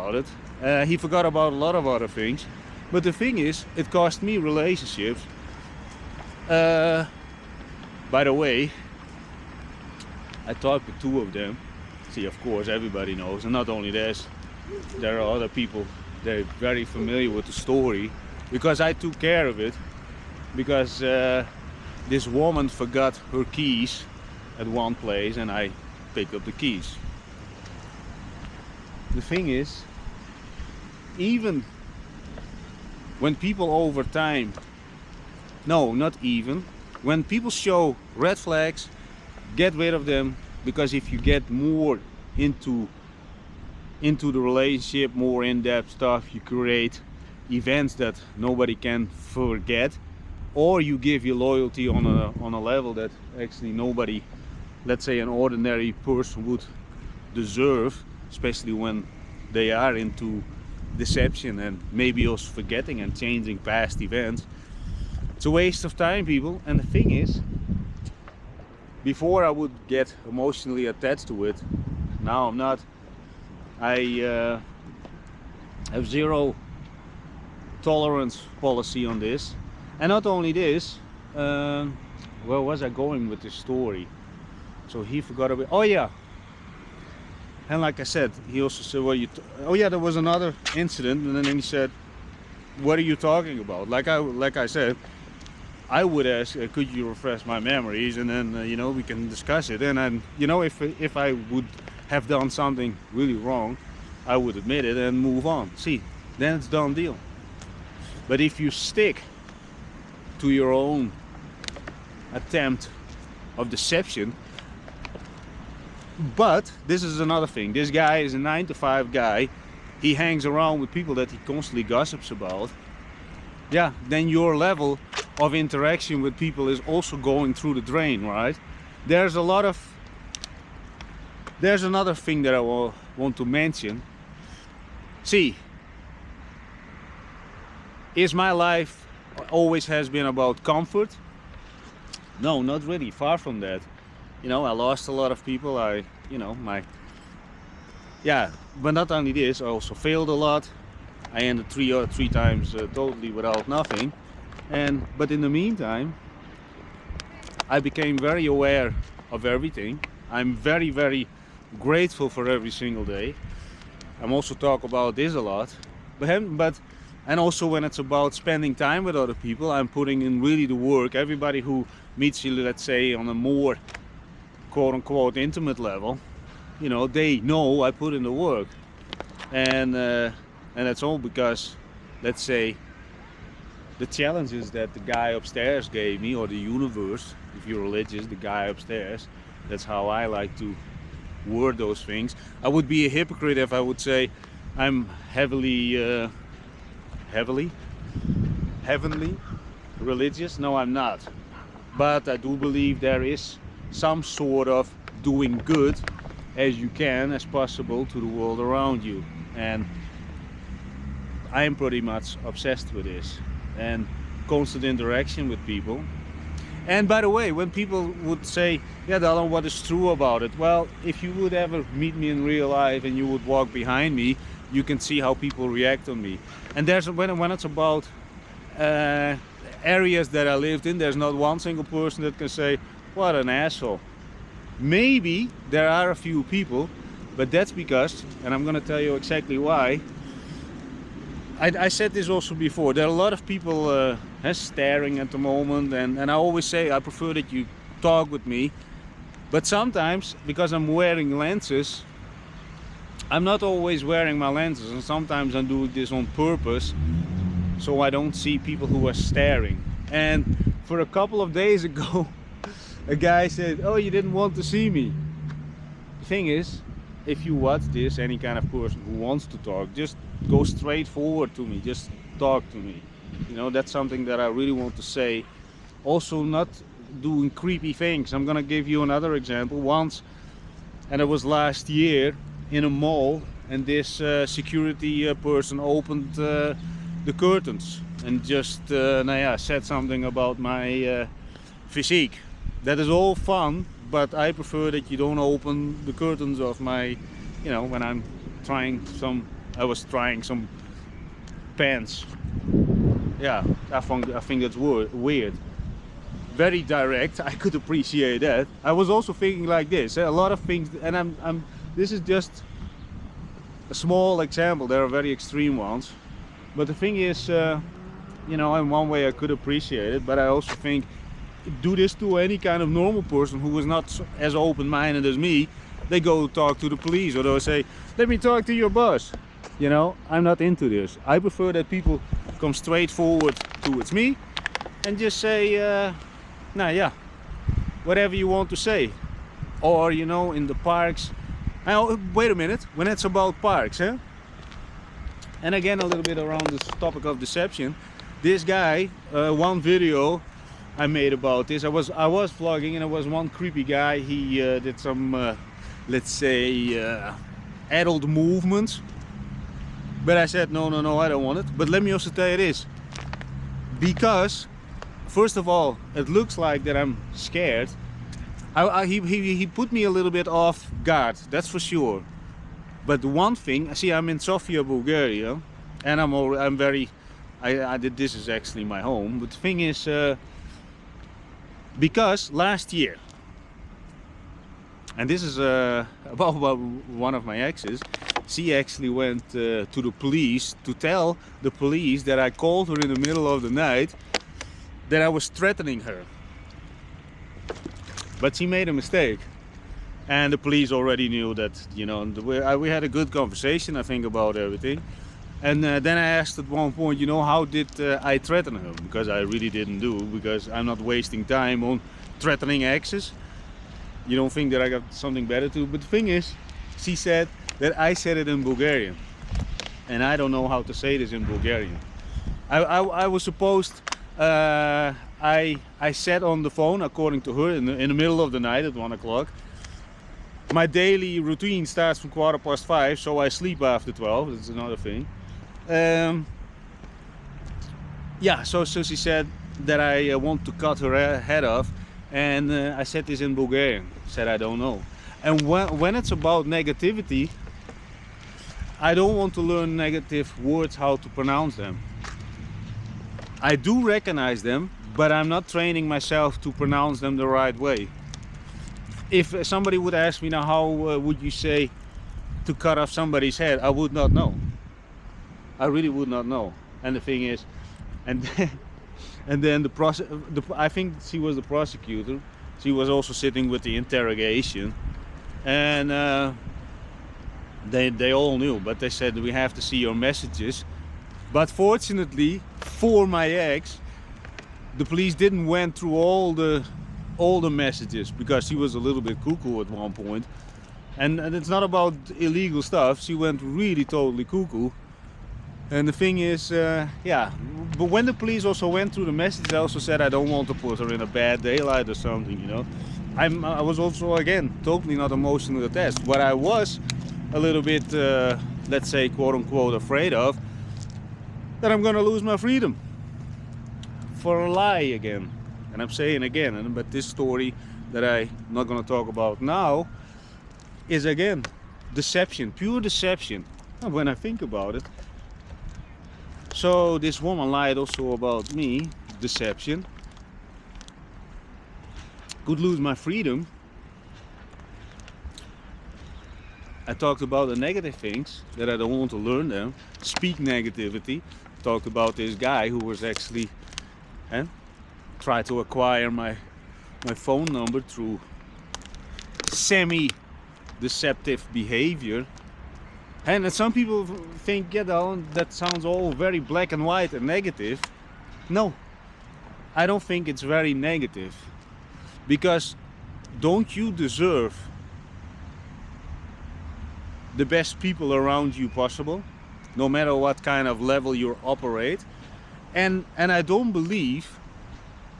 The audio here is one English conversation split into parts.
about it. He forgot about a lot of other things. But the thing is, it cost me relationships. By the way, I talked with 2 of them. See, of course, everybody knows. And not only this, there are other people, they're very familiar with the story. Because I took care of it. Because this woman forgot her keys at one place and I picked up the keys. The thing is, even when people over time, no, not even, when people show red flags, get rid of them, because if you get more into the relationship, more in-depth stuff, you create events that nobody can forget, or you give your loyalty on a level that actually nobody, let's say an ordinary person, would deserve, especially when they are into deception and maybe also forgetting and changing past events. It's a waste of time, people. And the thing is, before I would get emotionally attached to it, now I'm not. I have zero tolerance policy on this. And not only this, where was I going with this story? So he forgot about, oh yeah. And like I said, he also said, well, oh yeah, there was another incident. And then he said, what are you talking about? Like I said, I would ask, could you refresh my memories? And then, you know, we can discuss it. And then, you know, if I would have done something really wrong, I would admit it and move on. See, then it's done deal. But if you stick to your own attempt of deception, but this is another thing. This guy is a 9-to-5 guy. He hangs around with people that he constantly gossips about. Yeah, then your level of interaction with people is also going through the drain, right? There's another thing that I want to mention. See, is my life always has been about comfort? No, not really, far from that. You know, I lost a lot of people. But not only this, I also failed a lot. I ended three times totally without nothing. But in the meantime, I became very aware of everything. I'm very, very grateful for every single day. I'm also talk about this a lot. And also when it's about spending time with other people, I'm putting in really the work. Everybody who meets you, let's say, on a more quote-unquote intimate level, you know, they know I put in the work. And that's all because, let's say, the challenges that the guy upstairs gave me, or the universe, if you're religious, the guy upstairs, that's how I like to word those things. I would be a hypocrite if I would say I'm heavenly religious. No, I'm not. But I do believe there is some sort of doing good as you can, as possible, to the world around you. And I am pretty much obsessed with this. And constant interaction with people. And by the way, when people would say, yeah, Dallon, what is true about it? Well, if you would ever meet me in real life and you would walk behind me, you can see how people react on me. And when it's about areas that I lived in, there's not one single person that can say, what an asshole. Maybe there are a few people, but that's because, and I'm gonna tell you exactly why. I said this also before, there are a lot of people staring at the moment, and I always say I prefer that you talk with me. But sometimes, because I'm wearing lenses, I'm not always wearing my lenses, and sometimes I'm doing this on purpose so I don't see people who are staring. And for a couple of days ago, a guy said, oh, you didn't want to see me. The thing is, if you watch this, any kind of person who wants to talk, just go straight forward to me, just talk to me. You know, that's something that I really want to say. Also, not doing creepy things. I'm gonna give you another example. Once, and it was last year, in a mall, and this security person opened the curtains and just said something about my physique. That is all fun, but I prefer that you don't open the curtains of my, you know, when I'm trying some I was trying some pants. Yeah, I think that's weird. Very direct. I could appreciate that. I was also thinking like this. A lot of things, and this is just a small example. There are very extreme ones. But the thing is, you know, in one way I could appreciate it, but I also think, do this to any kind of normal person who is not as open-minded as me. They go talk to the police, or they'll say, let me talk to your boss. You know, I'm not into this. I prefer that people come straight forward towards me and just say, nah, yeah, whatever you want to say. Or, you know, in the parks. Now, wait a minute, when it's about parks, huh? And again, a little bit around this topic of deception. This guy, one video I made about this, I was vlogging, and there was one creepy guy. He did some, let's say, adult movements. But I said, no, I don't want it. But let me also tell you this. Because, first of all, it looks like that I'm scared. He put me a little bit off guard, that's for sure. But one thing, see, I'm in Sofia, Bulgaria, and this is actually my home. But the thing is, because last year, and this is about one of my exes, she actually went to the police to tell the police that I called her in the middle of the night that I was threatening her. But she made a mistake, and the police already knew that, you know, we had a good conversation, I think, about everything. And then I asked at one point, you know, how did I threaten her? Because I really didn't do, because I'm not wasting time on threatening exes. You don't think that I got something better to do? But the thing is, she said that I said it in Bulgarian, and I don't know how to say this in Bulgarian. I was supposed, I said on the phone, according to her, in the middle of the night at 1 o'clock. My daily routine starts from 5:15, so I sleep after 12. That's another thing. Yeah, so she said that I want to cut her head off, and I said this in Bulgarian. Said I don't know. And when it's about negativity, I don't want to learn negative words, how to pronounce them. I do recognize them, but I'm not training myself to pronounce them the right way. If somebody would ask me now, how would you say to cut off somebody's head, I would not know. I really would not know. And the thing is, and then I think she was the prosecutor. She was also sitting with the interrogation, and they all knew, but they said, we have to see your messages. But fortunately for my ex, the police didn't went through all the messages, because she was a little bit cuckoo at one point. And it's not about illegal stuff. She went really totally cuckoo. And the thing is, yeah, but when the police also went through the message, I also said I don't want to put her in a bad daylight or something, you know. I was also, again, totally not emotionally attached. What I was a little bit, let's say, quote-unquote, afraid of, that I'm gonna lose my freedom for a lie again. And I'm saying again, but this story that I'm not gonna talk about now is, again, deception, pure deception. And when I think about it, so this woman lied also about me, deception. Could lose my freedom. I talked about the negative things, that I don't want to learn them. Speak negativity. Talked about this guy who was actually tried to acquire my phone number through semi-deceptive behavior. And some people think, you know, that sounds all very black and white and negative. No, I don't think it's very negative. Because don't you deserve the best people around you possible, no matter what kind of level you operate? And I don't believe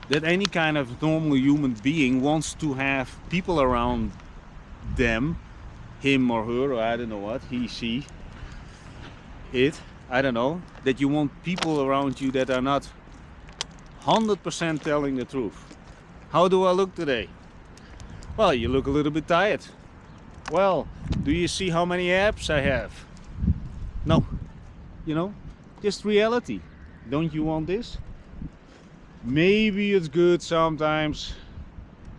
that any kind of normal human being wants to have people around them, him or her, or I don't know what, he, she, it, I don't know, that you want people around you that are not 100% telling the truth. How do I look today? Well, you look a little bit tired. Well, do you see how many abs I have? No. you know, just reality. Don't you want this? Maybe it's good sometimes,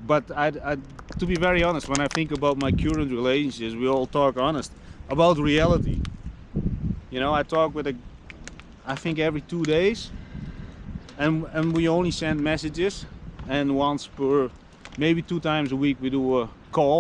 but to be very honest, when I think about my current relationships, we all talk honest about reality. You know, I talk with I think every 2 days, and we only send messages, and once per, maybe 2 times a week we do a call.